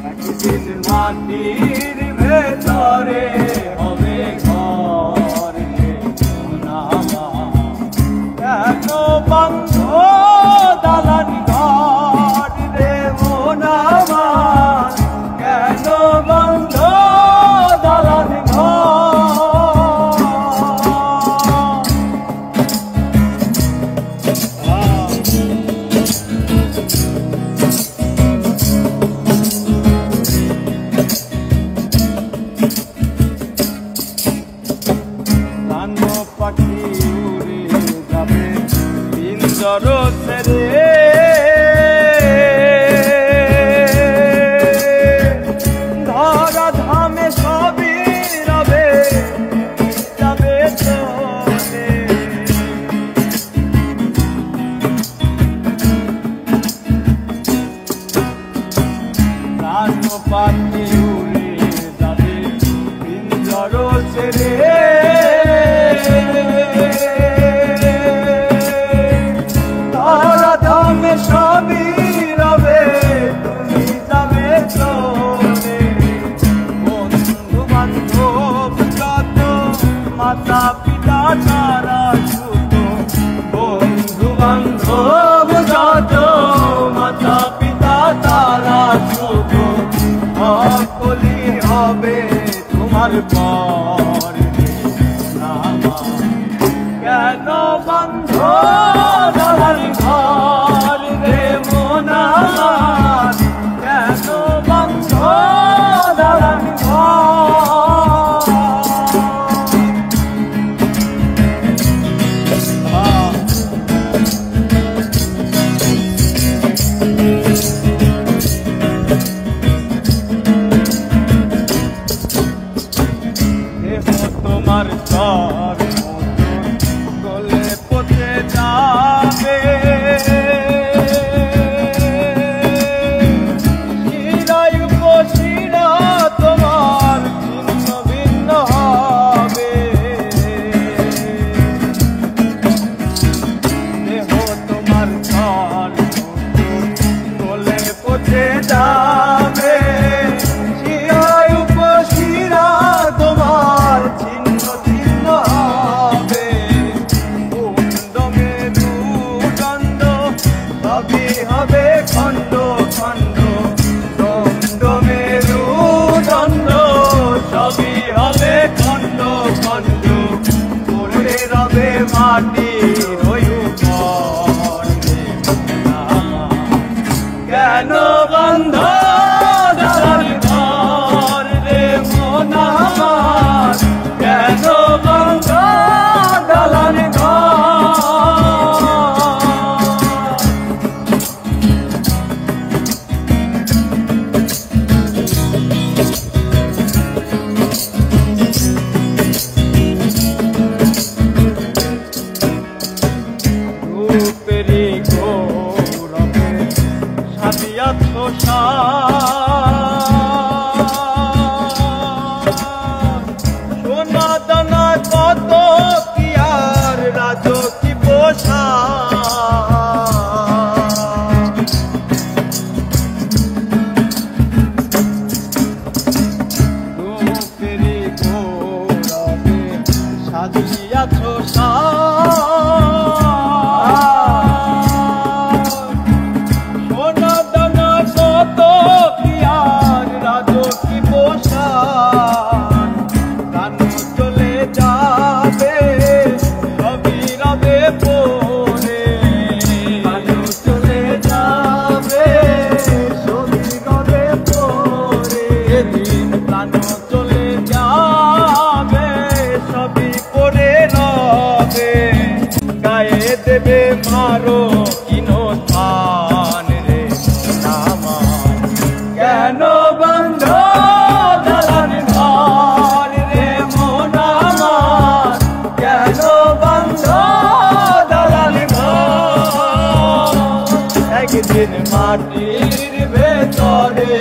একদিন মাটির ভেতরে হবে ঘর রে মন আমার, কেন বন্ধ দালান ঘর রে মন আমার, কেন বন্ধ দালান পাখি উড়ে যাবে পিঞ্জর ছেড়ে, ধরা ধামে সবই রবে যাবে চলে। প্রাণ পাখি উড়ে যাবে পিঞ্জর ছেড়ে, সবই রবে তুমি যাবে চলে। বন্ধু বান্ধব যত মাতা পিতা তারা ছুট, বন্ধু বান্ধব যত মাতা পিতা তারা ছুট, সকলই হবে তোমার পর কেন বন্ধ দালান ঘর রে মন আমার, কেন বন্ধ দালান দেহ তোমার ঘর গলে পচে যাবে, শিরায় উপশিরা তোমার ছিন্ন ভিন্ন হবে। দেহ তোমার ঘর গলে পচে যাবে, শিরায় উপশিরা তোমার ছিন্ন ভিন্ন হবে। সবই হবে খণ্ড খণ্ড, দণ্ড মেরুদণ্ড সবই হবে খণ্ড খণ্ড, পড়ে রবে মাটি কেন বন্ধ দালান ঘর রে মন আমার, কেন বন্ধ দালান রূপেরি গৌরবে সাজিয়াছ সোনা দানা কত কি আর রাজকি পোষা, রূপেরি গৌরবে সাজিয়াছ চলে যাবে সবই রবে পড়ে, চলে যাবে সবই রবে পড়ে, দিন প্রাণ চলে যাবে সবই পড়ে রবে, গায়ে দেবে মারো কিনো স্থান রে নামা, কেন বন্ধ দালান ঘর রে মন আমার, কেন বন্ধ দালান ঘর, একদিন মাটির ভেতরে